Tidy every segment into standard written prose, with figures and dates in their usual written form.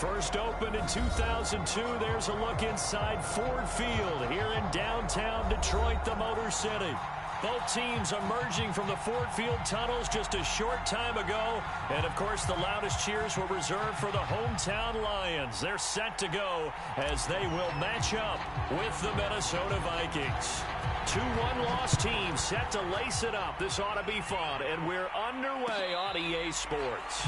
First opened in 2002, there's a look inside Ford Field here in downtown Detroit, the Motor City. Both teams emerging from the Ford Field tunnels just a short time ago. And, of course, the loudest cheers were reserved for the hometown Lions. They're set to go as they will match up with the Minnesota Vikings. 2-1 loss teams set to lace it up. This ought to be fun, and we're underway on EA Sports.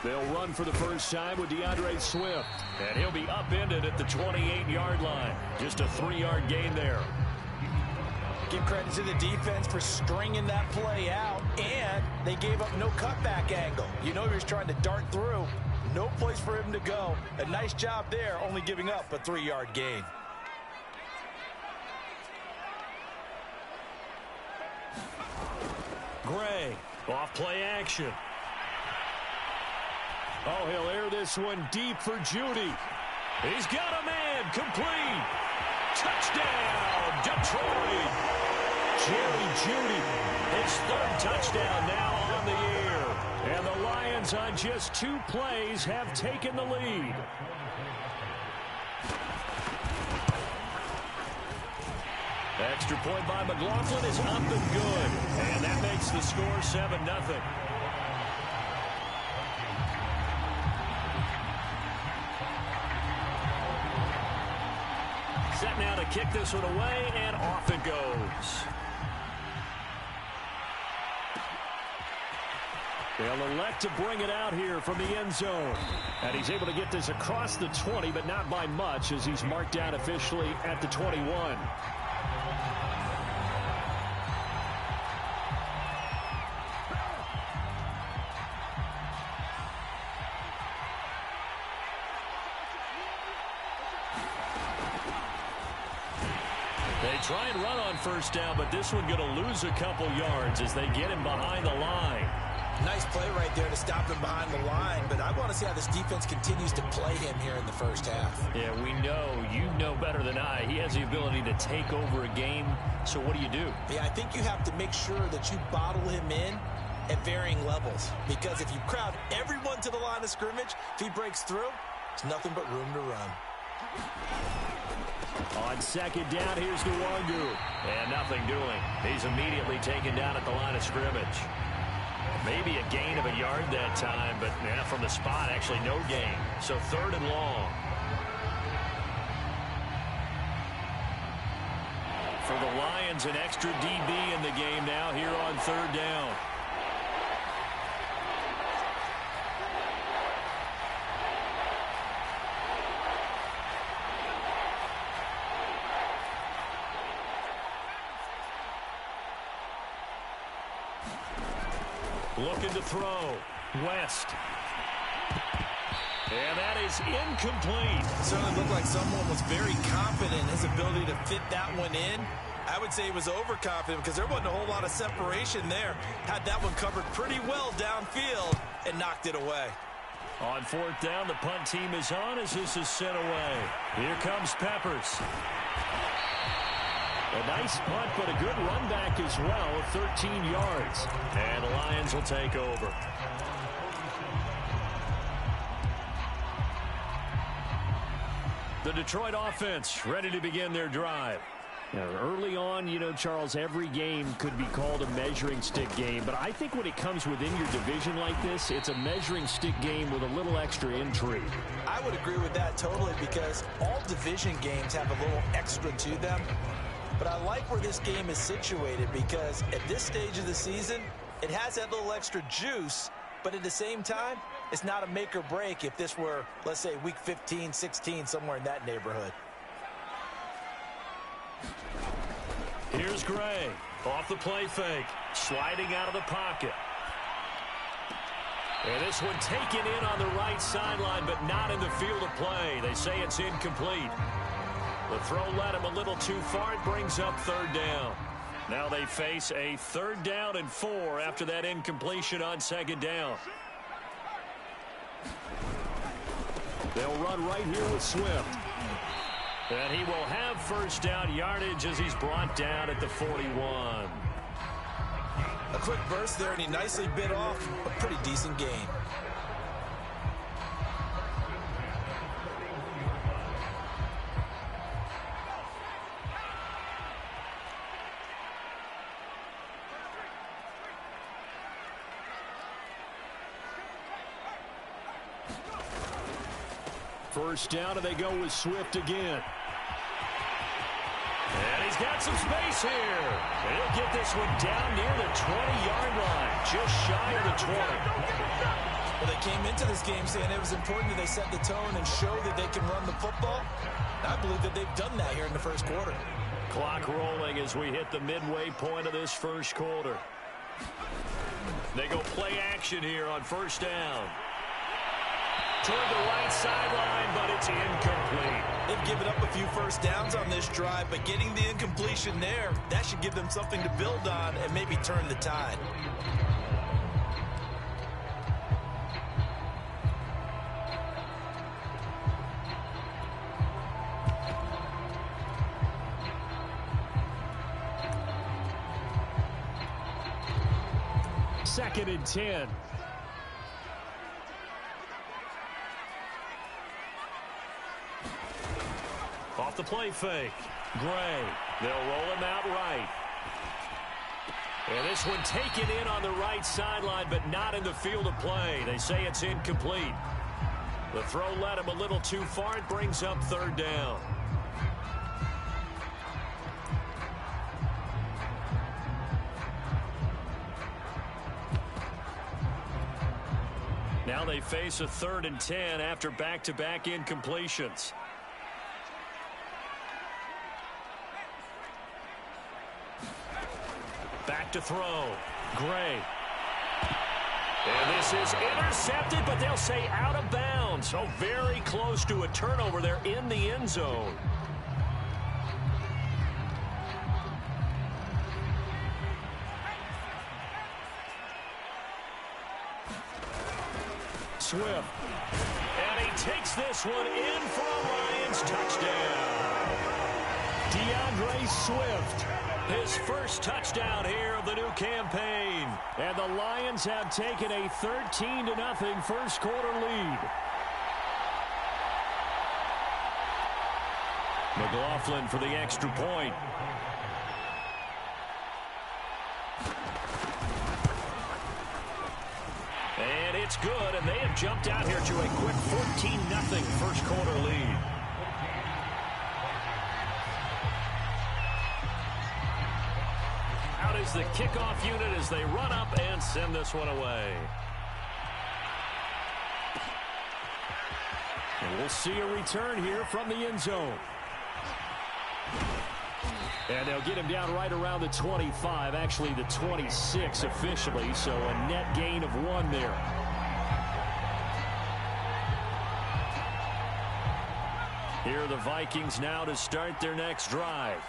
They'll run for the first time with DeAndre Swift. And he'll be upended at the 28-yard line. Just a 3-yard gain there. Give credit to the defense for stringing that play out. And they gave up no cutback angle. You know he was trying to dart through. No place for him to go. A nice job there, only giving up a 3-yard gain. Gray, off play action. Oh, he'll air this one deep for Jeudy. He's got a man, complete. Touchdown, Detroit. Jerry Jeudy, his third touchdown now on the year. And the Lions on just 2 plays have taken the lead. Extra point by McLaughlin is up and good. And that makes the score 7-0. Set now to kick this one away, and off it goes. They'll elect to bring it out here from the end zone. And he's able to get this across the 20, but not by much, as he's marked down officially at the 21. They try and run on first down, but this one going to lose a couple yards as they get him behind the line. Nice play right there to stop him behind the line, but I want to see how this defense continues to play him here in the first half. Yeah, we know, you know better than I, he has the ability to take over a game, so what do you do? Yeah, I think you have to make sure that you bottle him in at varying levels, because if you crowd everyone to the line of scrimmage, if he breaks through, there's nothing but room to run. On second down, here's Nwangu. And nothing doing. He's immediately taken down at the line of scrimmage. Maybe a gain of a yard that time, but yeah, from the spot, actually no gain. So 3rd and long. For the Lions, an extra DB in the game now here on 3rd down. Looking to throw. West. And that is incomplete. Certainly looked like someone was very confident in his ability to fit that one in. I would say he was overconfident because there wasn't a whole lot of separation there. Had that one covered pretty well downfield and knocked it away. On 4th down, the punt team is on as this is sent away. Here comes Peppers. A nice punt, but a good run back as well, 13 yards. And the Lions will take over. The Detroit offense ready to begin their drive. Now, early on, you know, Charles, every game could be called a measuring stick game, but I think when it comes within your division like this, it's a measuring stick game with a little extra intrigue. I would agree with that totally, because all division games have a little extra to them. But I like where this game is situated, because at this stage of the season, it has that little extra juice, but at the same time, it's not a make or break if this were, let's say, week 15, 16, somewhere in that neighborhood. Here's Gray. Off the play fake. Sliding out of the pocket. And this one taken in on the right sideline, but not in the field of play. They say it's incomplete. The throw led him a little too far. It brings up third down. Now they face a 3rd down and 4 after that incompletion on 2nd down. They'll run right here with Swift. And he will have 1st down yardage as he's brought down at the 41. A quick burst there, and he nicely bit off a pretty decent gain. First down, and they go with Swift again. And he's got some space here. And he'll get this one down near the 20-yard line, just shy of the 20. Well, they came into this game saying it was important that they set the tone and show that they can run the football. I believe that they've done that here in the first quarter. Clock rolling as we hit the midway point of this first quarter. They go play action here on 1st down. Toward the right sideline, but it's incomplete. They've given up a few 1st downs on this drive, but getting the incompletion there, that should give them something to build on and maybe turn the tide. Second and 10. Off the play fake. Gray. They'll roll him out right. And this one taken in on the right sideline, but not in the field of play. They say it's incomplete. The throw led him a little too far. It brings up 3rd down. Now they face a 3rd and 10 after back-to-back incompletions. Back to throw. Gray. And this is intercepted, but they'll say out of bounds. So very close to a turnover there in the end zone. Swift. And he takes this one in for a Lions touchdown. DeAndre Swift. His first touchdown here of the new campaign. And the Lions have taken a 13-0 first quarter lead. McLaughlin for the extra point. And it's good, and they have jumped out here to a quick 14-0 first quarter lead. Out is the kickoff unit as they run up and send this one away. And we'll see a return here from the end zone. And they'll get him down right around the 25, actually the 26 officially, so a net gain of 1 there. Here are the Vikings now to start their next drive.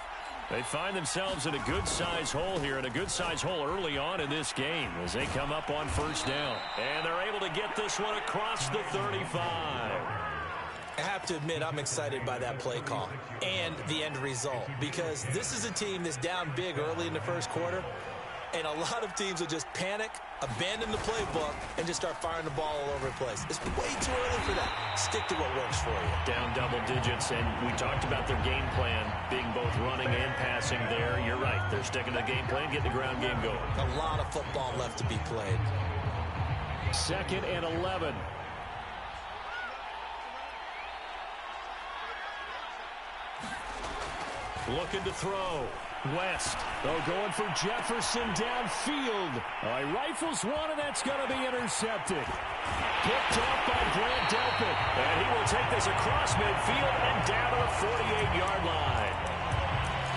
They find themselves in a good-sized hole here, and a good-sized hole early on in this game as they come up on 1st down. And they're able to get this one across the 35. I have to admit, I'm excited by that play call and the end result, because this is a team that's down big early in the first quarter, and a lot of teams will just panic, abandon the playbook, and just start firing the ball all over the place. It's way too early for that. Stick to what works for you. Down double digits, and we talked about their game plan being both running and passing there. You're right. They're sticking to the game plan, getting the ground game going. A lot of football left to be played. 2nd and 11. Looking to throw. West. Oh, going for Jefferson downfield. He rifles one, and that's going to be intercepted. Picked off by Grant Delpit. And he will take this across midfield and down to the 48-yard line.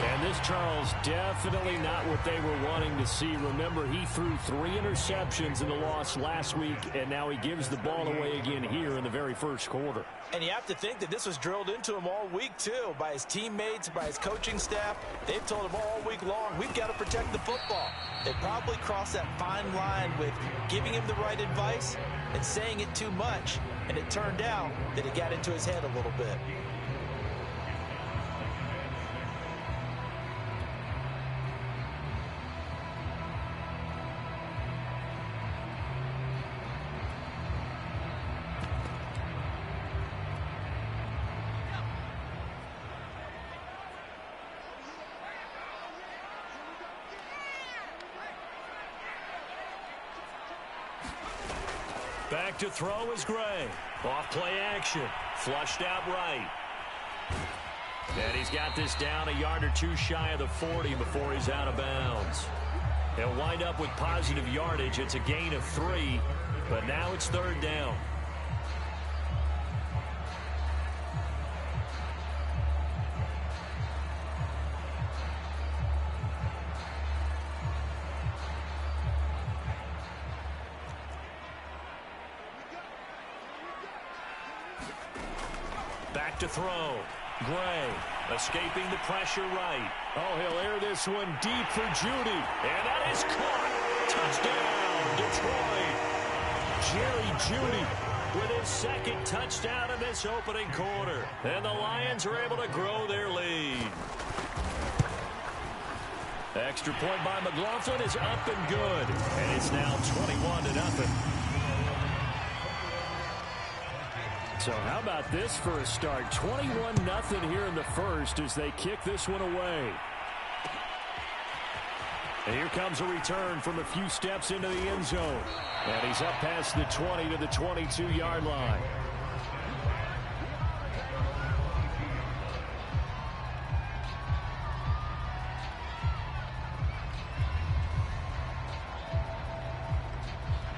And this, Charles, definitely not what they were wanting to see. Remember, he threw 3 interceptions in the loss last week, and now he gives the ball away again here in the very first quarter. And you have to think that this was drilled into him all week, too, by his teammates, by his coaching staff. They've told him all week long, we've got to protect the football. They probably crossed that fine line with giving him the right advice and saying it too much, and it turned out that it got into his head a little bit. Back to throw is Gray. Off play action. Flushed out right. And he's got this down a yard or 2 shy of the 40 before he's out of bounds. He'll wind up with positive yardage. It's a gain of 3, but now it's 3rd down. Back to throw. Gray escaping the pressure right. Oh, he'll air this one deep for Judy. And that is caught. Touchdown, Detroit. Jerry Judy with his 2nd touchdown in this opening quarter. And the Lions are able to grow their lead. Extra point by McLaughlin is up and good. And it's now 21-0. So how about this for a start? 21-0 here in the first as they kick this one away. And here comes a return from a few steps into the end zone. And he's up past the 20 to the 22-yard line.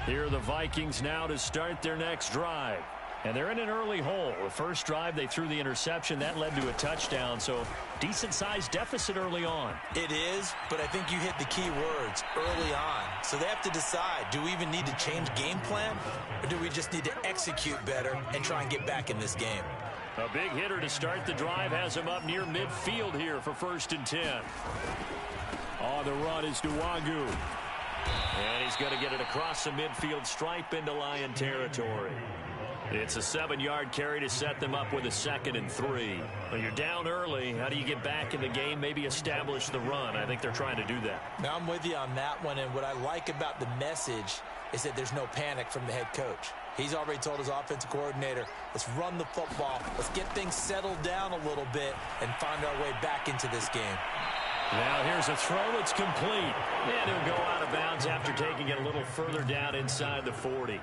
Here are the Vikings now to start their next drive. And they're in an early hole. The first drive, they threw the interception. That led to a touchdown, so decent-sized deficit early on. It is, but I think you hit the key words, early on. So they have to decide, do we even need to change game plan, or do we just need to execute better and try and get back in this game? A big hitter to start the drive has him up near midfield here for 1st and 10. On the run is Nwangu. And he's going to get it across the midfield stripe into Lion territory. It's a 7-yard carry to set them up with a 2nd and 3. When you're down early, how do you get back in the game, maybe establish the run? I think they're trying to do that. Now I'm with you on that one, and what I like about the message is that there's no panic from the head coach. He's already told his offensive coordinator, let's run the football, let's get things settled down a little bit and find our way back into this game. Now here's a throw that's complete. And he'll go out of bounds after taking it a little further down inside the 40.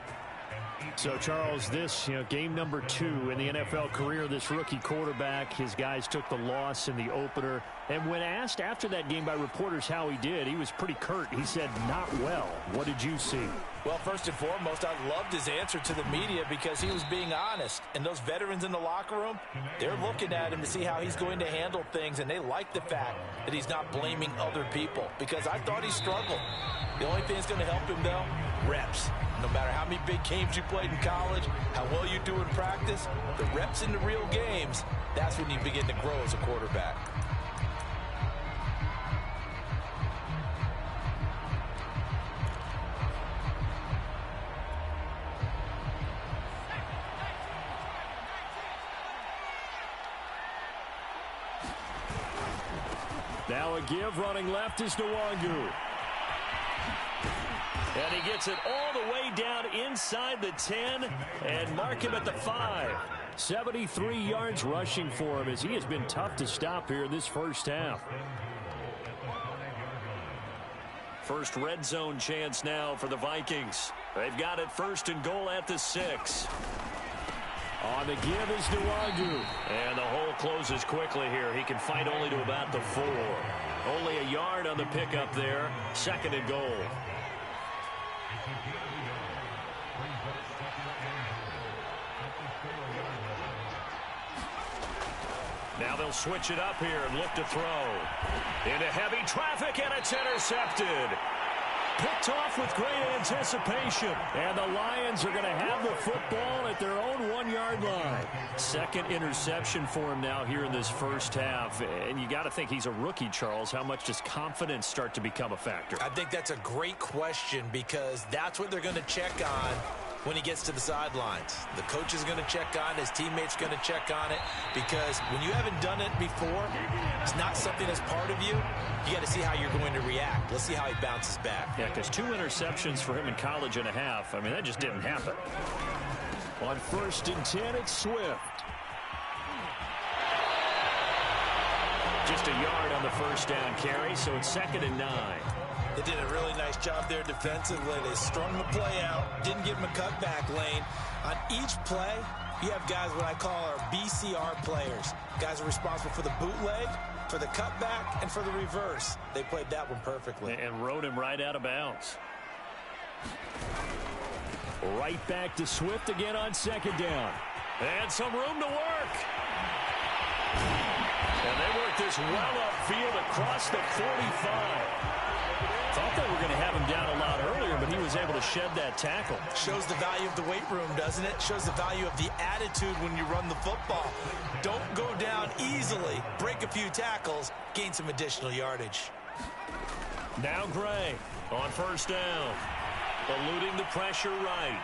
So, Charles, this, game number 2 in the NFL career, this rookie quarterback, his guys took the loss in the opener. And when asked after that game by reporters how he did, he was pretty curt. He said, not well. What did you see? Well, first and foremost, I loved his answer to the media because he was being honest. And those veterans in the locker room, they're looking at him to see how he's going to handle things. And they like the fact that he's not blaming other people because I thought he struggled. The only thing that's going to help him, though, reps. No matter how many big games you played in college, how well you do in practice, the reps in the real games, that's when you begin to grow as a quarterback. Now a give, running left is Nwangu. And he gets it all the way down inside the 10 and mark him at the 5. 73 yards rushing for him as he has been tough to stop here in this first half. First red zone chance now for the Vikings. They've got it 1st and goal at the 6. On the give is Nwangu. And the hole closes quickly here. He can fight only to about the 4. Only a yard on the pickup there. 2nd and goal. Now they'll switch it up here and look to throw. Into heavy traffic, and it's intercepted. Picked off with great anticipation. And the Lions are going to have the football at their own 1-yard line. Second interception for him now here in this first half. And you got to think he's a rookie, Charles. How much does confidence start to become a factor? I think that's a great question because that's what they're going to check on when he gets to the sidelines. The coach is going to check on it. His teammates going to check on it because when you haven't done it before, it's not something that's part of you. You got to see how you're going to react. Let's see how he bounces back. Yeah, because 2 interceptions for him in college and a half. I mean, that just didn't happen. On 1st and 10, it's Swift. Just a yard on the first down carry, so it's 2nd and 9. They did a really nice job there defensively. They strung the play out, didn't give him a cutback lane. On each play, you have guys what I call our BCR players. Guys are responsible for the bootleg, for the cutback, and for the reverse. They played that one perfectly. And rode him right out of bounds. Right back to Swift again on 2nd down. And some room to work. And they work this well upfield across the 45. Thought they were going to have him down a lot earlier, but he was able to shed that tackle. Shows the value of the weight room, doesn't it? Shows the value of the attitude when you run the football. Don't go down easily. Break a few tackles. Gain some additional yardage. Now Gray on 1st down. Eluding the pressure right.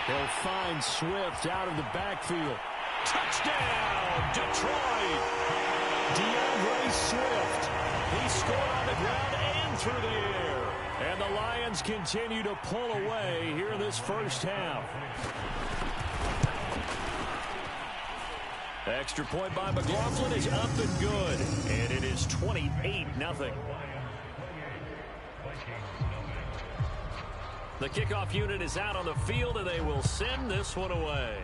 He'll find Swift out of the backfield. Touchdown, Detroit! DeAndre Swift. He scored on the ground and through the air. And the Lions continue to pull away here in this first half. Extra point by McLaughlin is up and good. And it is 28-0. The kickoff unit is out on the field, and they will send this one away.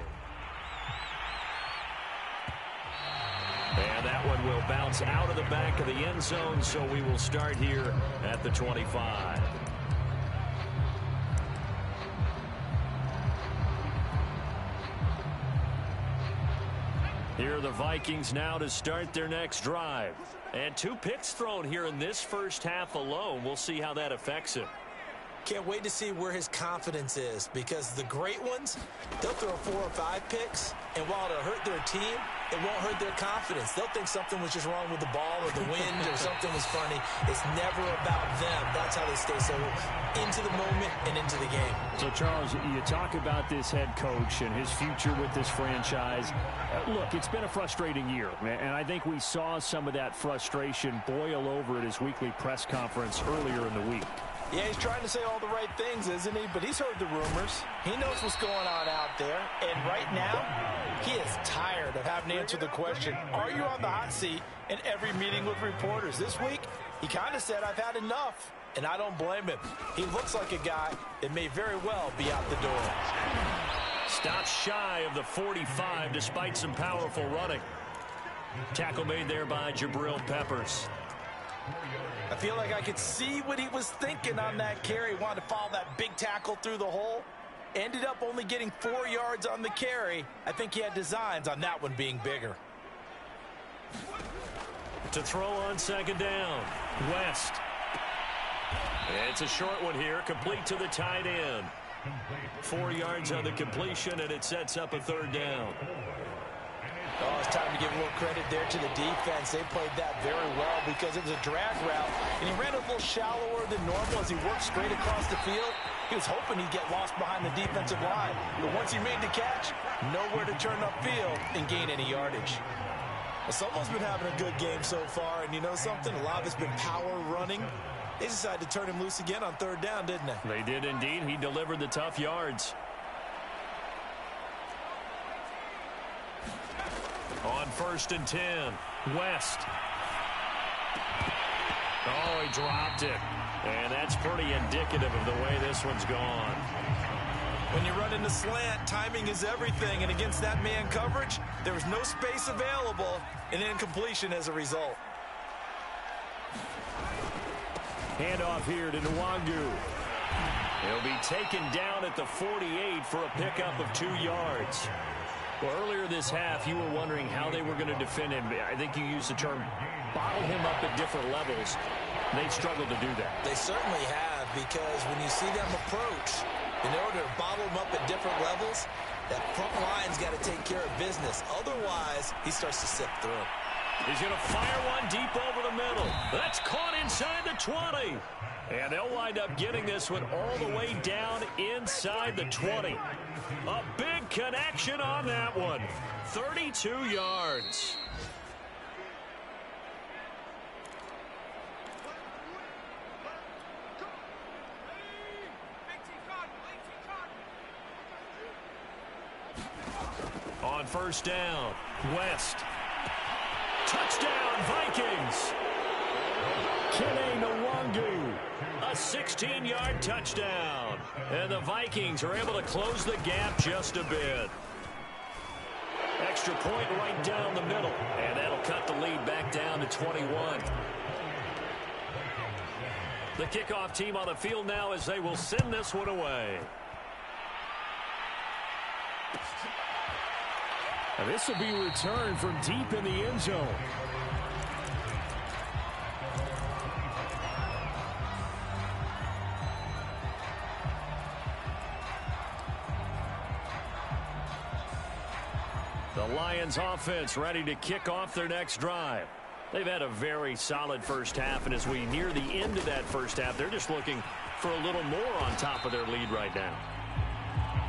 And that one will bounce out of the back of the end zone, so we will start here at the 25. Here are the Vikings now to start their next drive. And 2 picks thrown here in this first half alone. We'll see how that affects him. Can't wait to see where his confidence is because the great ones, they'll throw 4 or 5 picks, and while it'll hurt their team, it won't hurt their confidence. They'll think something was just wrong with the ball or the wind or something was funny. It's never about them. That's how they stay so into the moment and into the game. So, Charles, you talk about this head coach and his future with this franchise. Look, it's been a frustrating year, and I think we saw some of that frustration boil over at his weekly press conference earlier in the week. Yeah, he's trying to say all the right things, isn't he? But he's heard the rumors. He knows what's going on out there. And right now, he is tired of having to answer the question, are you on the hot seat in every meeting with reporters? This week, he kind of said, I've had enough. And I don't blame him. He looks like a guy that may very well be out the door. Stops shy of the 45 despite some powerful running. Tackle made there by Jabril Peppers. I feel like I could see what he was thinking on that carry. Wanted to follow that big tackle through the hole. Ended up only getting 4 yards on the carry. I think he had designs on that one being bigger. To throw on 2nd down. West. It's a short one here, complete to the tight end. 4 yards on the completion, and it sets up a 3rd down. Oh, it's time to give a little credit there to the defense. They played that very well because it was a drag route, and he ran a little shallower than normal as he worked straight across the field. He was hoping he'd get lost behind the defensive line, but once he made the catch, nowhere to turn upfield and gain any yardage. Well, someone's been having a good game so far, and you know something? A lot of it's been power running. They decided to turn him loose again on 3rd down, didn't they? They did indeed. He delivered the tough yards. On 1st and 10, West. Oh, he dropped it. And that's pretty indicative of the way this one's gone. When you run in the slant, timing is everything. And against that man coverage, there was no space available, and incompletion as a result. Handoff here to Nwangu. He'll be taken down at the 48 for a pickup of 2 yards. Well, earlier this half, you were wondering how they were going to defend him. I think you used the term bottle him up at different levels. They've struggled to do that. They certainly have, because when you see them approach, in order to bottle him up at different levels, that front line's got to take care of business. Otherwise, he starts to sip through. He's going to fire one deep over the middle. That's caught inside the 20. And they'll wind up getting this one all the way down inside the 20. A big connection on that one. 32 yards. On first down, West. Touchdown, Vikings. Kene Nwangu, a 16-yard touchdown. And the Vikings are able to close the gap just a bit. Extra point right down the middle. And that'll cut the lead back down to 21. The kickoff team on the field now as they will send this one away. And this will be returned from deep in the end zone. The Lions offense ready to kick off their next drive. They've had a very solid first half, and as we near the end of that first half, they're just looking for a little more on top of their lead right now.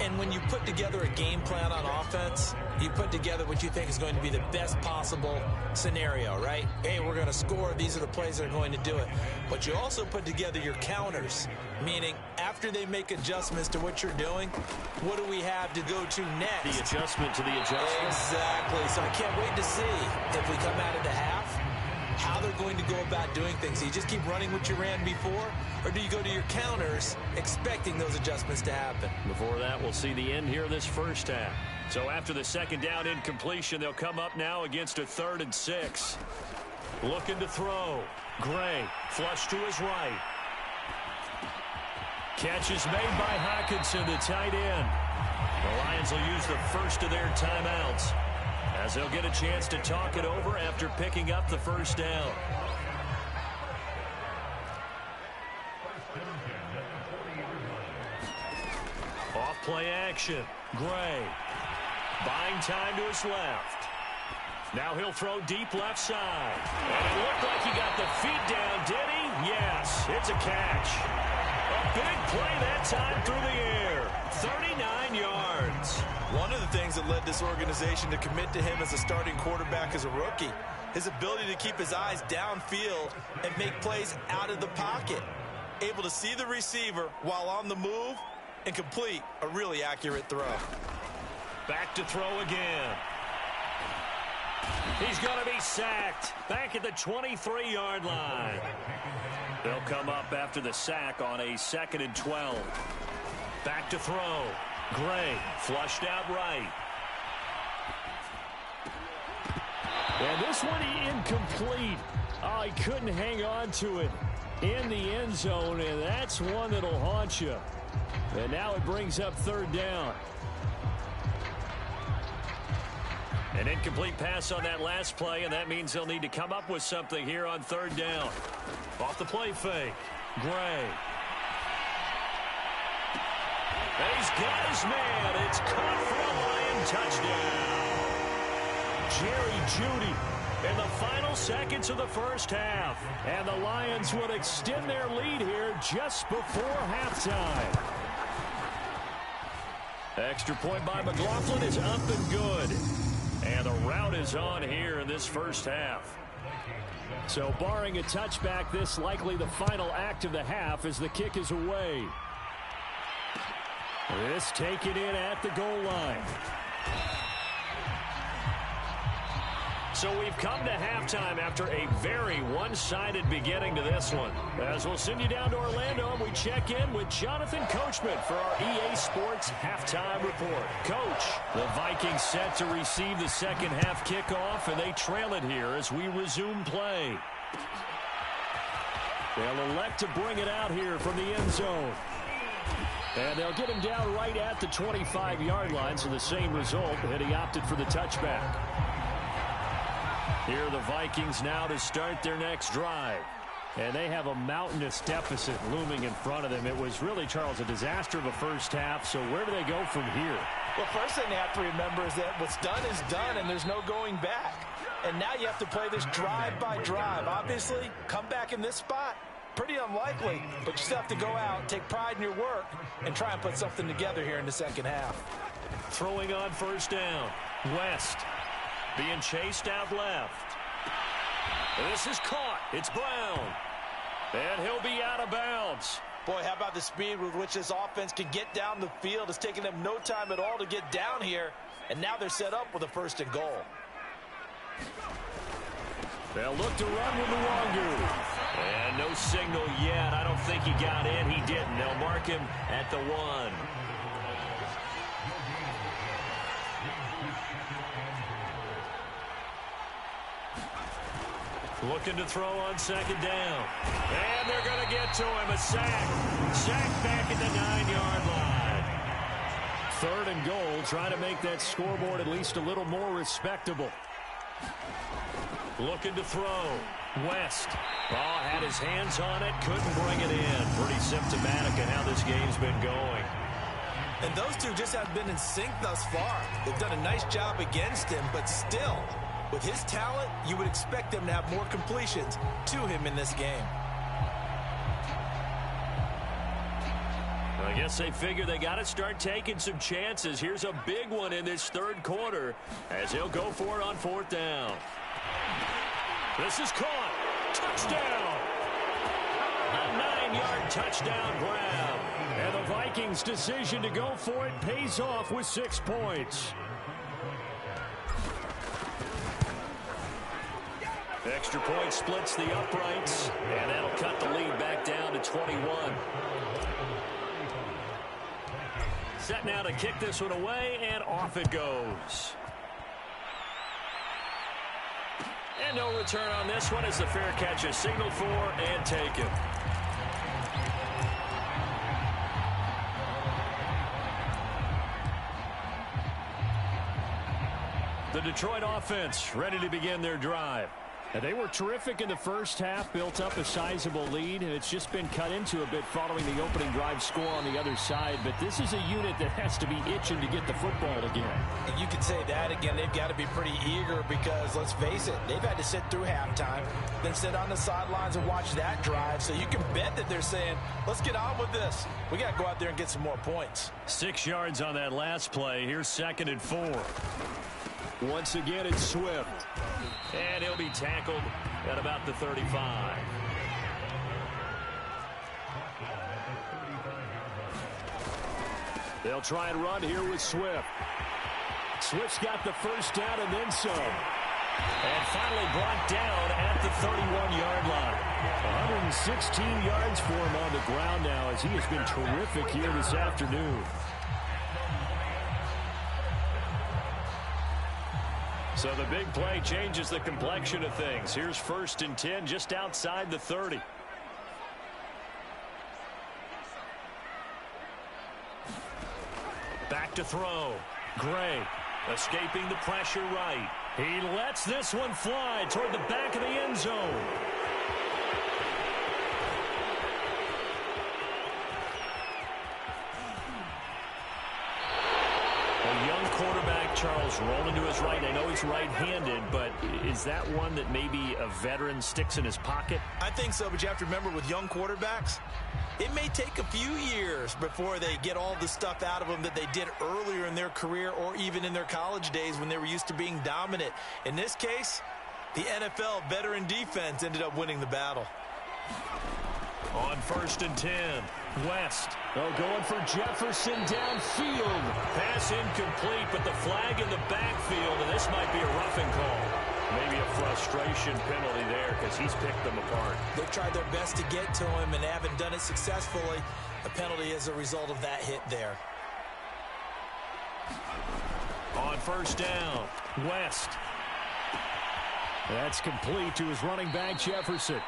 And when you put together a game plan on offense, you put together what you think is going to be the best possible scenario, right? Hey, we're going to score. These are the plays that are going to do it. But you also put together your counters, meaning after they make adjustments to what you're doing, what do we have to go to next? The adjustment to the adjustment. Exactly. So I can't wait to see if we come out of the half, how they're going to go about doing things. Do you just keep running what you ran before, or do you go to your counters expecting those adjustments to happen? Before that, we'll see the end here of this first half. So after the second down incompletion, they'll come up now against a 3rd and 6. Looking to throw. Gray, flush to his right. Catch is made by Hockenson, the tight end. The Lions will use the first of their timeouts, as they'll get a chance to talk it over after picking up the first down. Off play action. Gray. Buying time to his left. Now he'll throw deep left side. And it looked like he got the feet down, did he? Yes, it's a catch. A big play that time through the air. 39 yards. One of the things that led this organization to commit to him as a starting quarterback as a rookie, his ability to keep his eyes downfield and make plays out of the pocket. Able to see the receiver while on the move and complete a really accurate throw. Back to throw again. He's going to be sacked back at the 23-yard line. They'll come up after the sack on a 2nd and 12. Back to throw. Gray flushed out right. And this one incomplete. Oh, he couldn't hang on to it in the end zone, and that's one that'll haunt you. And now it brings up 3rd down. An incomplete pass on that last play, and that means they'll need to come up with something here on 3rd down. Off the play fake. Gray. And he's got his man. It's caught for a Lion touchdown. Jerry Jeudy in the final seconds of the first half. And the Lions would extend their lead here just before halftime. Extra point by McLaughlin is up and good. And the route is on here in this first half. So barring a touchback, this likely the final act of the half as the kick is away. This taken in at the goal line. So we've come to halftime after a very one-sided beginning to this one. As we'll send you down to Orlando, and we check in with Jonathan Coachman for our EA Sports Halftime Report. Coach, the Vikings set to receive the second half kickoff, and they trail it here as we resume play. They'll elect to bring it out here from the end zone. And they'll get him down right at the 25-yard line, so the same result, and he opted for the touchback. Here are the Vikings now to start their next drive. And they have a mountainous deficit looming in front of them. It was really, Charles, a disaster of a first half, so where do they go from here? Well, first thing they have to remember is that what's done is done, and there's no going back. And now you have to play this drive by drive. Obviously, come back in this spot. Pretty unlikely, but you still have to go out, take pride in your work, and try and put something together here in the second half. Throwing on first down. West being chased out left. This is caught. It's Brown. And he'll be out of bounds. Boy, how about the speed with which this offense can get down the field? It's taken them no time at all to get down here, and now they're set up with a first and goal. They'll look to run with Nwangu. And no signal yet. I don't think he got in. He didn't. They'll mark him at the 1. Looking to throw on second down. And they're going to get to him. A sack. Sack back at the 9-yard line. 3rd and goal. Trying to make that scoreboard at least a little more respectable. Looking to throw. West. Oh, had his hands on it. Couldn't bring it in. Pretty symptomatic of how this game's been going. And those two just have been in sync thus far. They've done a nice job against him, but still, with his talent, you would expect them to have more completions to him in this game. I guess they figure they got to start taking some chances. Here's a big one in this 3rd quarter as he'll go for it on 4th down. This is caught. Touchdown. A 9-yard touchdown grab. And the Vikings' decision to go for it pays off with 6 points. Extra point splits the uprights, and that'll cut the lead back down to 21. Set now to kick this one away, and off it goes. And no return on this one as the fair catch is signaled for and taken. The Detroit offense ready to begin their drive. And they were terrific in the first half, built up a sizable lead, and it's just been cut into a bit following the opening drive score on the other side. But this is a unit that has to be itching to get the football again. And you could say that again. They've got to be pretty eager because, let's face it, they've had to sit through halftime, then sit on the sidelines and watch that drive. So you can bet that they're saying, let's get on with this. We got to go out there and get some more points. 6 yards on that last play. Here's 2nd and 4. Once again, it's Swift. And he'll be tackled at about the 35. They'll try and run here with Swift. Swift's got the first down and then some. And finally brought down at the 31-yard line. 116 yards for him on the ground now as he has been terrific here this afternoon. So the big play changes the complexion of things. Here's 1st and 10 just outside the 30. Back to throw. Gray escaping the pressure right. He lets this one fly toward the back of the end zone. A young quarterback, Charles, rolling to his right. I know he's right-handed, but is that one that maybe a veteran sticks in his pocket? I think so, but you have to remember with young quarterbacks, it may take a few years before they get all the stuff out of them that they did earlier in their career or even in their college days when they were used to being dominant. In this case, the NFL veteran defense ended up winning the battle. On 1st and 10, West. Oh, going for Jefferson downfield. Pass incomplete, but the flag in the backfield, and this might be a roughing call. Maybe a frustration penalty there because he's picked them apart. They've tried their best to get to him and haven't done it successfully. The penalty is a result of that hit there. On 1st down, West. That's complete to his running back, Jefferson.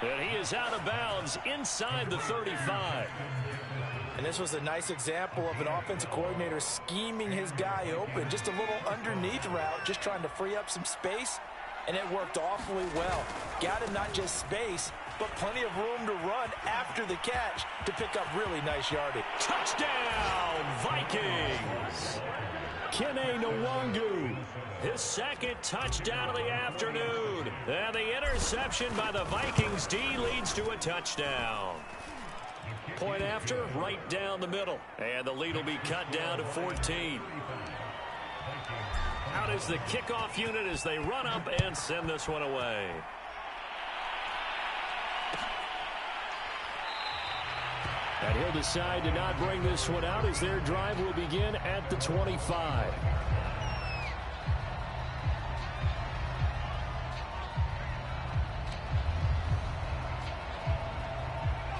And he is out of bounds inside the 35. And this was a nice example of an offensive coordinator scheming his guy open. Just a little underneath route, just trying to free up some space. And it worked awfully well. Got him not just space, but plenty of room to run after the catch to pick up really nice yardage. Touchdown, Vikings! Kene Nwangu, his second touchdown of the afternoon. And the interception by the Vikings D leads to a touchdown. Point after, right down the middle. And the lead will be cut down to 14. Out is the kickoff unit as they run up and send this one away. And he'll decide to not bring this one out as their drive will begin at the 25.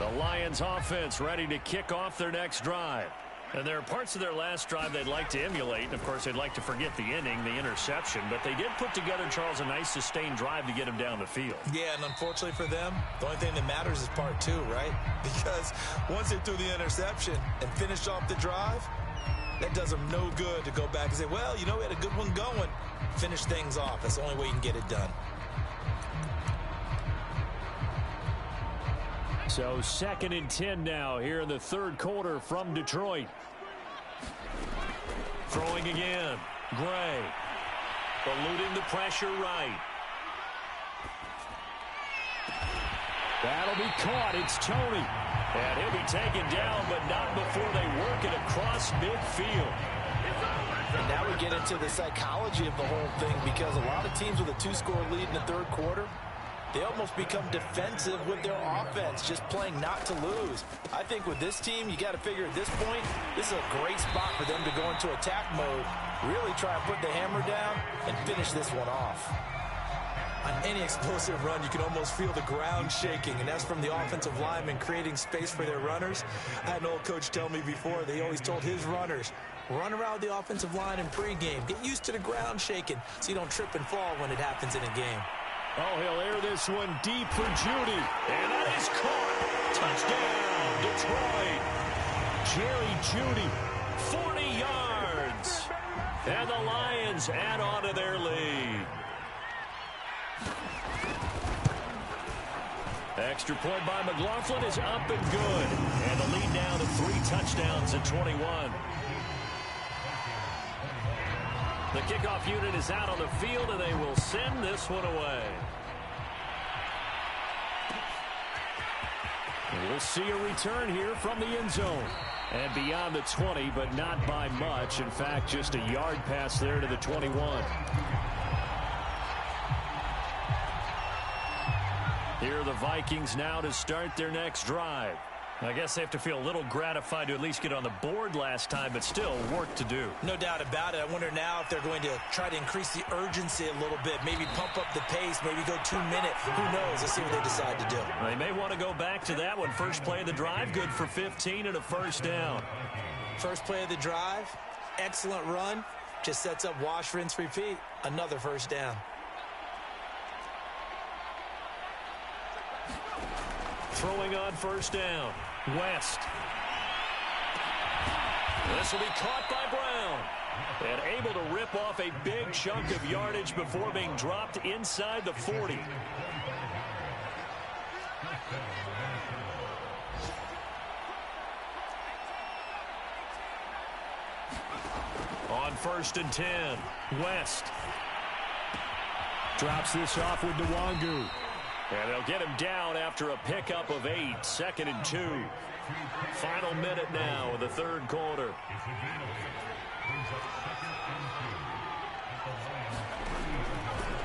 The Lions offense ready to kick off their next drive. And there are parts of their last drive they'd like to emulate. And, of course, they'd like to forget the inning, the interception. But they did put together, Charles, a nice sustained drive to get him down the field. Yeah, and unfortunately for them, the only thing that matters is part two, right? Because once they threw the interception and finished off the drive, that does them no good to go back and say, well, you know, we had a good one going. Finish things off. That's the only way you can get it done. So 2nd and 10 now here in the third quarter from Detroit. Throwing again. Gray. Eluding the pressure right. That'll be caught. It's Toney. And he'll be taken down, but not before they work it across midfield. And now we get into the psychology of the whole thing, because a lot of teams with a 2-score lead in the third quarter, they almost become defensive with their offense, just playing not to lose. I think with this team, you got to figure at this point, this is a great spot for them to go into attack mode, really try and put the hammer down and finish this one off. On any explosive run, you can almost feel the ground shaking, and that's from the offensive linemen creating space for their runners. I had an old coach tell me before, they always told his runners, run around the offensive line in pregame. Get used to the ground shaking so you don't trip and fall when it happens in a game. Oh, he'll air this one deep for Judy. And that is caught. Touchdown, Detroit. Jerry Judy, 40 yards. And the Lions add on to their lead. Extra point by McLaughlin is up and good. And the lead now to 3 touchdowns at 21. The kickoff unit is out on the field, and they will send this one away. We'll see a return here from the end zone. And beyond the 20, but not by much. In fact, just a yard pass there to the 21. Here are the Vikings now to start their next drive. I guess they have to feel a little gratified to at least get on the board last time, but still work to do. No doubt about it. I wonder now if they're going to try to increase the urgency a little bit, maybe pump up the pace, maybe go 2 minutes. Who knows? Let's see what they decide to do. They may want to go back to that one. First play of the drive, good for 15 and a first down. First play of the drive, excellent run. Just sets up wash, rinse, repeat. Another first down. Throwing on first down. West. This will be caught by Brown. And able to rip off a big chunk of yardage before being dropped inside the 40. On 1st and 10. West. Drops this off with Nwangu. And they'll get him down after a pickup of 8. 2nd and 2. Final minute now of the third quarter.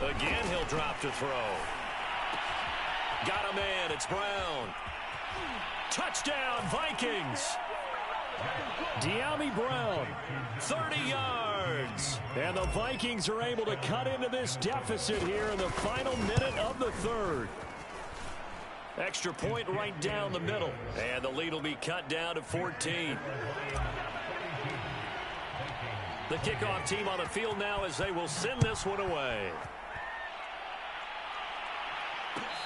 Again, he'll drop to throw. Got a man. It's Brown. Touchdown, Vikings. Dyami Brown, 30 yards. And the Vikings are able to cut into this deficit here in the final minute of the third. Extra point right down the middle. And the lead will be cut down to 14. The kickoff team on the field now as they will send this one away.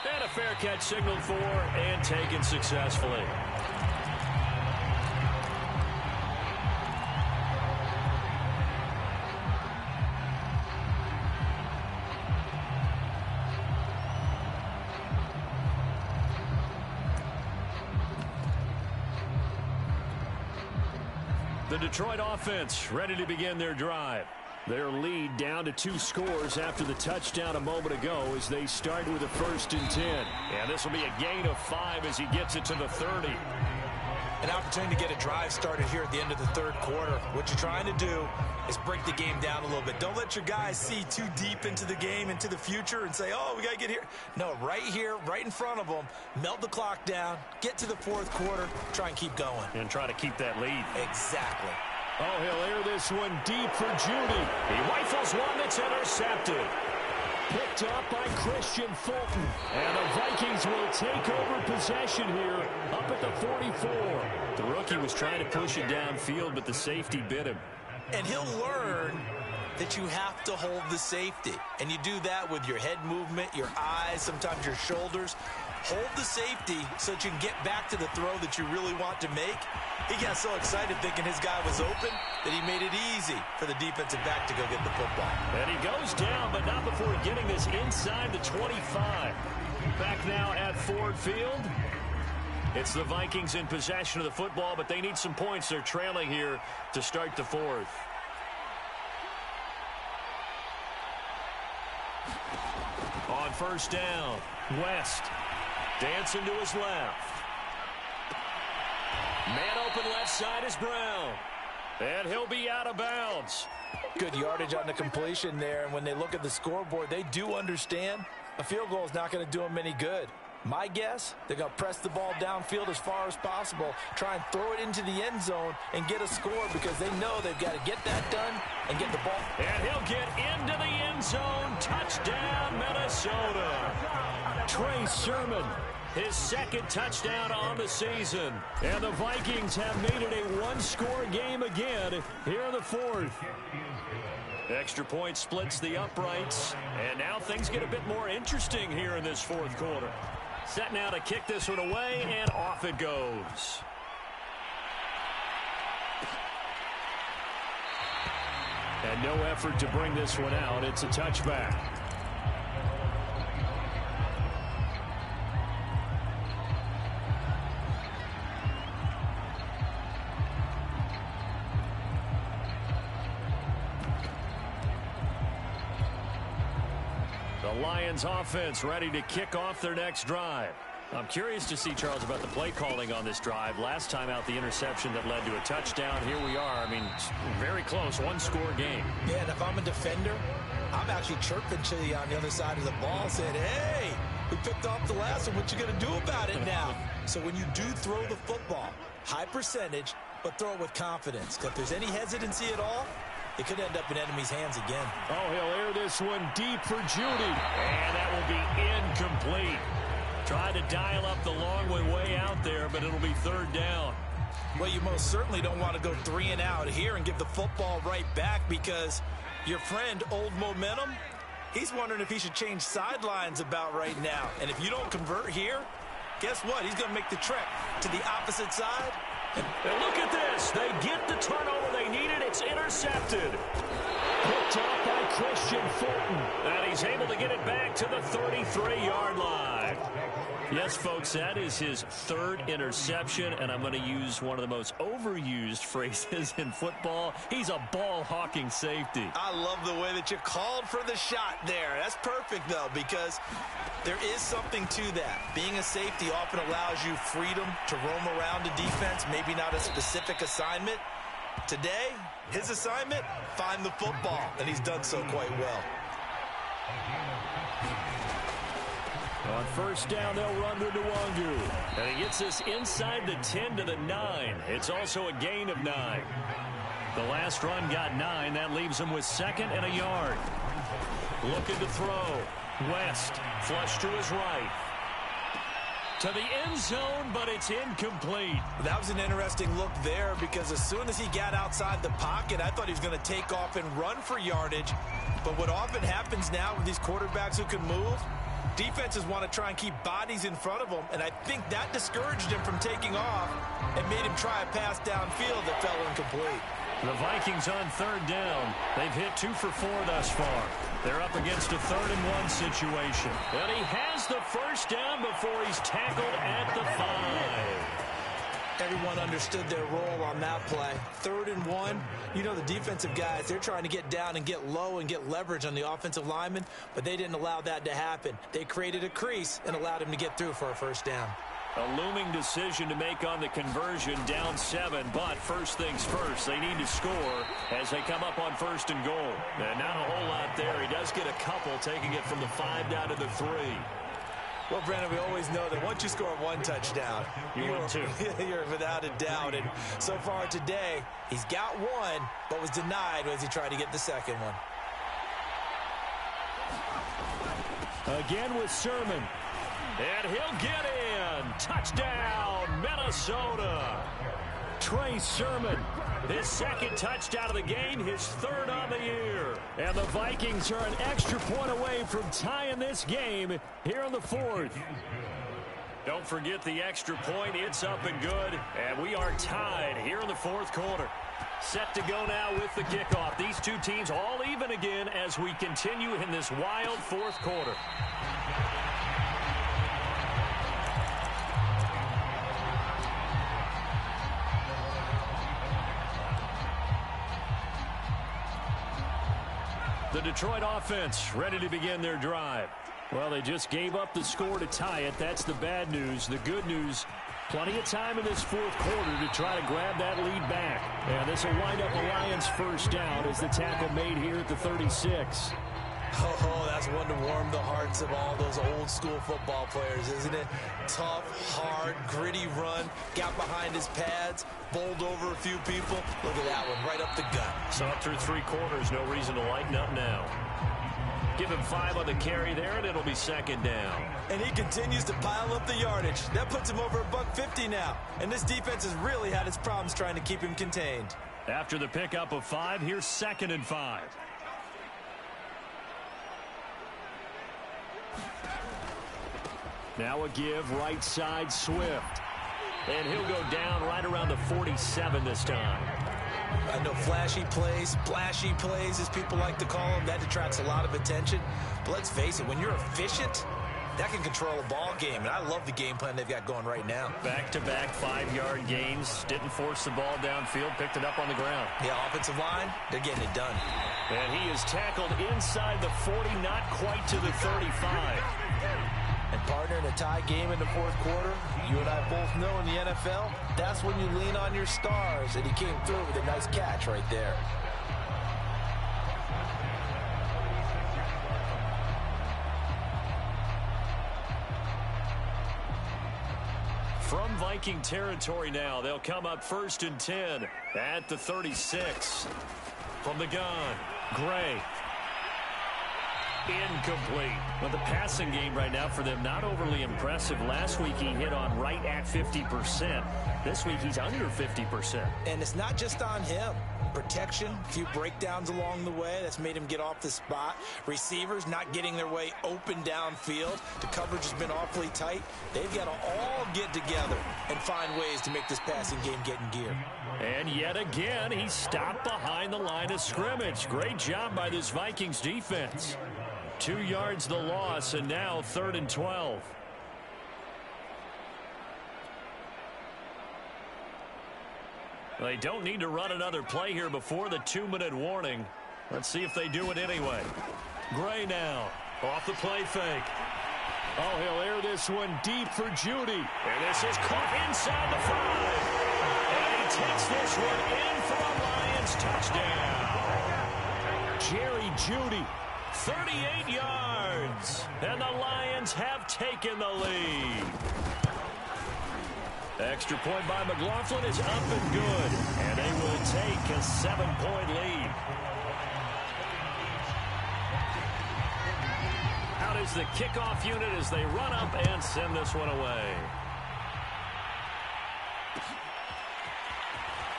And a fair catch signaled for and taken successfully. The Detroit offense ready to begin their drive. Their lead down to 2 scores after the touchdown a moment ago as they start with a 1st and 10. And this will be a gain of 5 as he gets it to the 30. An opportunity to get a drive started here at the end of the 3rd quarter. What you're trying to do is break the game down a little bit. Don't let your guys see too deep into the game, into the future, and say, oh, we got to get here. No, right here, right in front of them, melt the clock down, get to the 4th quarter, try and keep going. And try to keep that lead. Exactly. Oh, he'll air this one deep for Judy. He rifles one that's intercepted. Picked up by Christian Fulton. And the Vikings will take over possession here up at the 44. The rookie was trying to push it downfield, but the safety bit him. And he'll learn that you have to hold the safety. And you do that with your head movement, your eyes, sometimes your shoulders. Hold the safety so that you can get back to the throw that you really want to make. He got so excited thinking his guy was open that he made it easy for the defensive back to go get the football. And he goes down, but not before getting this inside the 25. Back now at Ford Field. It's the Vikings in possession of the football, but they need some points. They're trailing here to start the 4th. On 1st down, West dancing to his left. Man open left side is Brown. And he'll be out of bounds. Good yardage on the completion there. And when they look at the scoreboard, they do understand a field goal is not going to do them any good. My guess, they're going to press the ball downfield as far as possible, try and throw it into the end zone and get a score because they know they've got to get that done and get the ball. And he'll get into the end zone. Touchdown, Minnesota. Trey Sermon, his 2nd touchdown on the season. And the Vikings have made it a 1-score game again here in the 4th. Extra point splits the uprights. And now things get a bit more interesting here in this 4th quarter. Set now to kick this one away, and off it goes. And no effort to bring this one out. It's a touchback. The Lions offense ready to kick off their next drive. I'm curious to see, Charles, about the play calling on this drive. Last time out, the interception that led to a touchdown. Here we are. I mean, very close, 1-score game. Yeah, and if I'm a defender, I'm actually chirping to you on the other side of the ball, saying, hey, we picked off the last one. What you going to do about it now? So when you do throw the football, high percentage, but throw it with confidence. If there's any hesitancy at all, it could end up in enemy's hands again. Oh, he'll air this one deep for Judy. And that will be incomplete. Tried to dial up the long one way out there, but it'll be 3rd down. Well, you most certainly don't want to go 3 and out here and give the football right back because your friend, Old Momentum, he's wondering if he should change sidelines about right now. And if you don't convert here, guess what? He's going to make the trek to the opposite side. And look at this. They get the turnover they needed. It's intercepted. Picked up by Christian Fulton. And he's able to get it back to the 33-yard line. Yes, folks, that is his 3rd interception, and I'm going to use one of the most overused phrases in football. He's a ball-hawking safety. I love the way that you called for the shot there. That's perfect, though, because there is something to that. Being a safety often allows you freedom to roam around a defense, maybe not a specific assignment. Today, his assignment, find the football, and he's done so quite well. On 1st down, they'll run to Nwangu. And he gets this inside the 10 to the 9. It's also a gain of 9. The last run got 9. That leaves him with 2nd and a yard. Looking to throw. West, flush to his right. To the end zone, but it's incomplete. That was an interesting look there because as soon as he got outside the pocket, I thought he was going to take off and run for yardage. But what often happens now with these quarterbacks who can move, Defenses want to try and keep bodies in front of them, and I think that discouraged him from taking off and made him try a pass downfield that fell incomplete. The Vikings on third down. They've hit 2 for 4 thus far. They're up against a 3rd-and-1 situation. And he has the first down before he's tackled at the 5. Everyone understood their role on that play. 3rd and 1. You know the defensive guys, they're trying to get down and get low and get leverage on the offensive lineman, but they didn't allow that to happen. They created a crease and allowed him to get through for a first down. A looming decision to make on the conversion, down 7, but first things first, they need to score as they come up on 1st and goal. And not a whole lot there. He does get a couple, taking it from the 5 down to the 3. Well, Brandon, we always know that once you score 1 touchdown, you're without a doubt. And so far today, he's got 1, but was denied as he tried to get the second one. Again with Sermon. And he'll get in. Touchdown, Minnesota. Trey Sermon, his 2nd touchdown of the game, his 3rd on the year. And the Vikings are an extra point away from tying this game here in the 4th. Don't forget the extra point. It's up and good. And we are tied here in the 4th quarter. Set to go now with the kickoff. These two teams all even again as we continue in this wild 4th quarter. The Detroit offense ready to begin their drive. Well, they just gave up the score to tie it. That's the bad news. The good news, plenty of time in this 4th quarter to try to grab that lead back. And this will wind up a Lions first down as the tackle made here at the 36. Oh, that's one to warm the hearts of all those old school football players, isn't it? Tough, hard, gritty run, got behind his pads, bowled over a few people. Look at that one, right up the gut. So up through 3 quarters, no reason to lighten up now. Give him 5 on the carry there, and it'll be 2nd down. And he continues to pile up the yardage. That puts him over $150 now. And this defense has really had its problems trying to keep him contained. After the pickup of 5, here's 2nd and 5. Now a give, right side, Swift. And he'll go down right around the 47 this time. I know flashy plays, splashy plays, as people like to call them, that detracts a lot of attention. But let's face it, when you're efficient, that can control a ball game. And I love the game plan they've got going right now. Back-to-back 5-yard gains. Didn't force the ball downfield. Picked it up on the ground. Yeah, offensive line, they're getting it done. And he is tackled inside the 40, not quite to the 35. And partner, in a tie game in the 4th quarter, you and I both know in the NFL, that's when you lean on your stars. And he came through with a nice catch right there. From Viking territory now, they'll come up 1st and 10 at the 36. From the gun, Gray. Incomplete. Well, the passing game right now for them, not overly impressive. Last week he hit on right at 50%. This week he's under 50%. And it's not just on him. Protection, a few breakdowns along the way. That's made him get off the spot. Receivers not getting their way open downfield. The coverage has been awfully tight. They've got to all get together and find ways to make this passing game get in gear. And yet again, he stopped behind the line of scrimmage. Great job by this Vikings defense. 2 yards the loss, and now 3rd and 12. They don't need to run another play here before the 2-minute warning. Let's see if they do it anyway. Gray now, off the play fake. Oh, he'll air this one deep for Judy. And this is caught inside the 5. And he takes this one in for a Lions touchdown. Jerry Judy. 38 yards, and the Lions have taken the lead. Extra point by McLaughlin is up and good, and they will take a 7-point lead. Out is the kickoff unit as they run up and send this one away.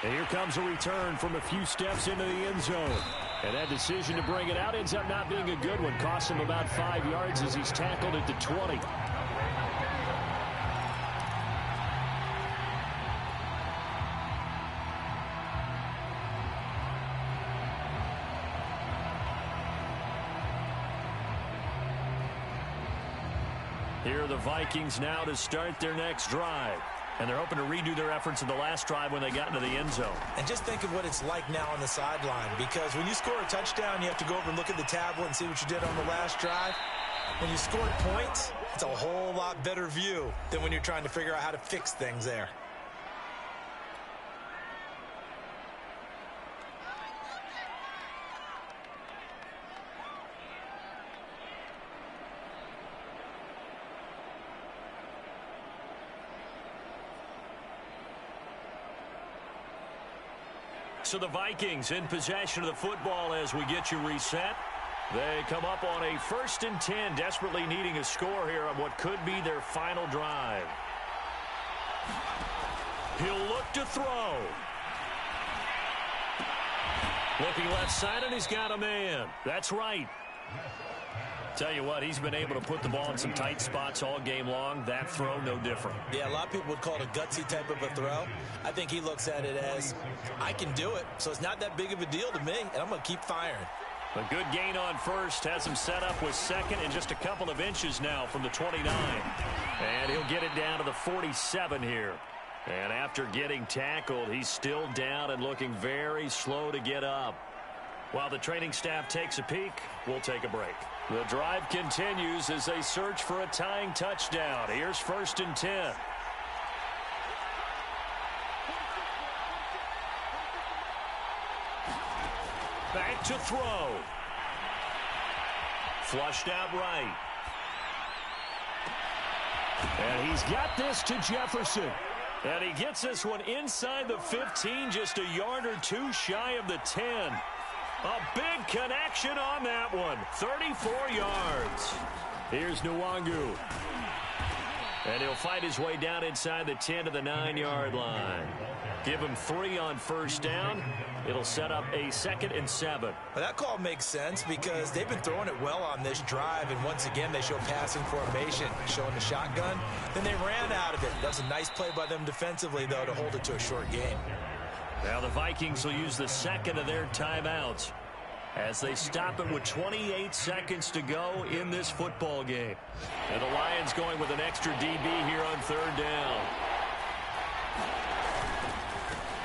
And here comes a return from a few steps into the end zone. And that decision to bring it out ends up not being a good one. Costs him about 5 yards as he's tackled at the 20. Here are the Vikings now to start their next drive. And they're hoping to redo their efforts in the last drive when they got into the end zone. And just think of what it's like now on the sideline, because when you score a touchdown, you have to go over and look at the tablet and see what you did on the last drive. When you scored points, it's a whole lot better view than when you're trying to figure out how to fix things there. So the Vikings in possession of the football as we get you reset. They come up on a 1st and 10, desperately needing a score here on what could be their final drive. He'll look to throw. Looking left side, and he's got a man. That's right. Tell you what, he's been able to put the ball in some tight spots all game long. That throw, no different. Yeah, a lot of people would call it a gutsy type of a throw. I think he looks at it as, I can do it, so it's not that big of a deal to me, and I'm going to keep firing. A good gain on first. Has him set up with second and just a couple of inches now from the 29. And he'll get it down to the 47 here. And after getting tackled, he's still down and looking very slow to get up. While the training staff takes a peek, we'll take a break. The drive continues as they search for a tying touchdown. Here's 1st and 10. Back to throw. Flushed out right. And he's got this to Jefferson. And he gets this one inside the 15, just a yard or two shy of the 10. A big connection on that one. 34 yards. Here's Nwangu. And he'll fight his way down inside the 10 to the 9-yard line. Give him 3 on 1st down. It'll set up a 2nd and 7. Well, that call makes sense because they've been throwing it well on this drive, and once again they show passing formation, showing the shotgun. Then they ran out of it. That was a nice play by them defensively, though, to hold it to a short game. Now the Vikings will use the 2nd of their timeouts as they stop it with 28 seconds to go in this football game. And the Lions going with an extra DB here on 3rd down.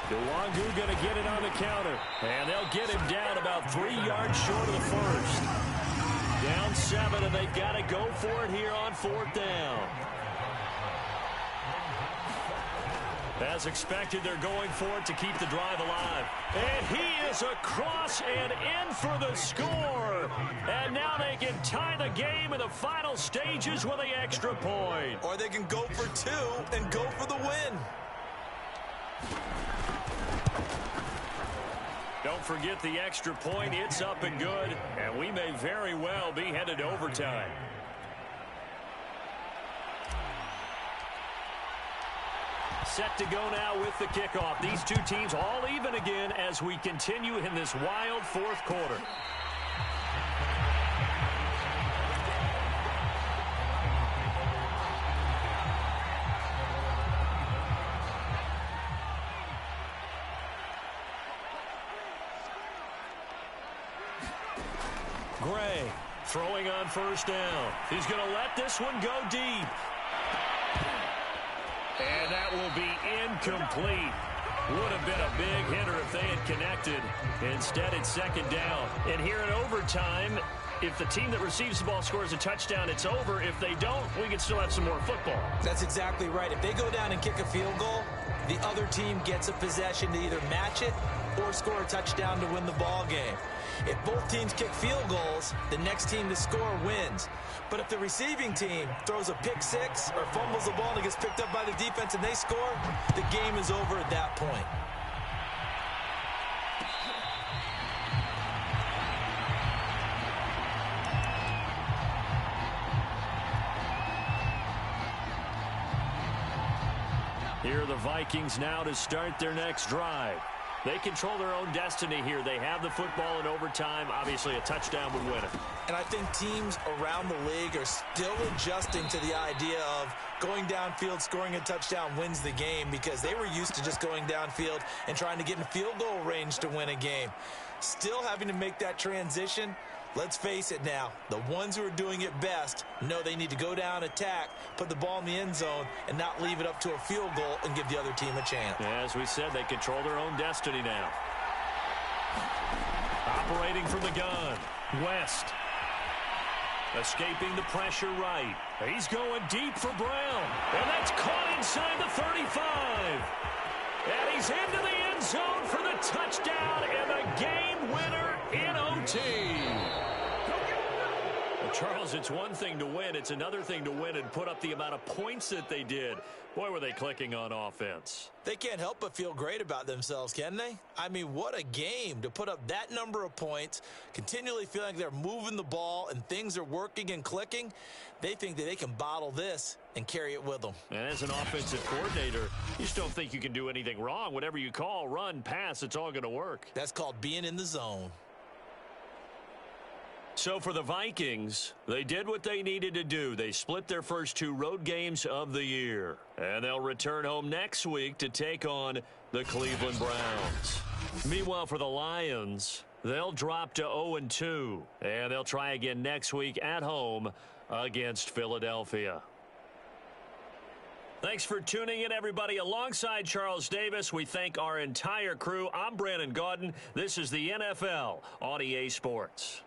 Nwangu going to get it on the counter. And they'll get him down about 3 yards short of the first. Down 7, and they've got to go for it here on 4th down. As expected, they're going for it to keep the drive alive. And he is across and in for the score. And now they can tie the game in the final stages with the extra point. Or they can go for 2 and go for the win. Don't forget the extra point. It's up and good. And we may very well be headed to overtime. Set to go now with the kickoff. These two teams all even again as we continue in this wild 4th quarter. Gray throwing on 1st down. He's going to let this one go deep. And that will be incomplete. Would have been a big hitter if they had connected. Instead, it's 2nd down. And here in overtime, if the team that receives the ball scores a touchdown, it's over. If they don't, we can still have some more football. That's exactly right. If they go down and kick a field goal, the other team gets a possession to either match it or score a touchdown to win the ball game. If both teams kick field goals, the next team to score wins. But if the receiving team throws a pick 6 or fumbles the ball and it gets picked up by the defense and they score, the game is over at that point. Here are the Vikings now to start their next drive. They control their own destiny here. They have the football in overtime. Obviously, a touchdown would win it. And I think teams around the league are still adjusting to the idea of going downfield, scoring a touchdown wins the game, because they were used to just going downfield and trying to get in field goal range to win a game. Still having to make that transition. Let's face it now, the ones who are doing it best know they need to go down, attack, put the ball in the end zone, and not leave it up to a field goal and give the other team a chance. As we said, they control their own destiny now. Operating from the gun, West. Escaping the pressure right. He's going deep for Brown. And that's caught inside the 35. And he's into the end zone for the touchdown and the game winner in OT. Charles, it's one thing to win. It's another thing to win and put up the amount of points that they did. Boy, were they clicking on offense. They can't help but feel great about themselves, can they? I mean, what a game to put up that number of points, continually feeling like they're moving the ball and things are working and clicking. They think that they can bottle this and carry it with them. And as an offensive coordinator, you just don't think you can do anything wrong. Whatever you call, run, pass, it's all going to work. That's called being in the zone. So for the Vikings, they did what they needed to do. They split their first 2 road games of the year. And they'll return home next week to take on the Cleveland Browns. Meanwhile, for the Lions, they'll drop to 0-2. And they'll try again next week at home against Philadelphia. Thanks for tuning in, everybody. Alongside Charles Davis, we thank our entire crew. I'm Brandon Gaudin. This is the NFL on EA Sports.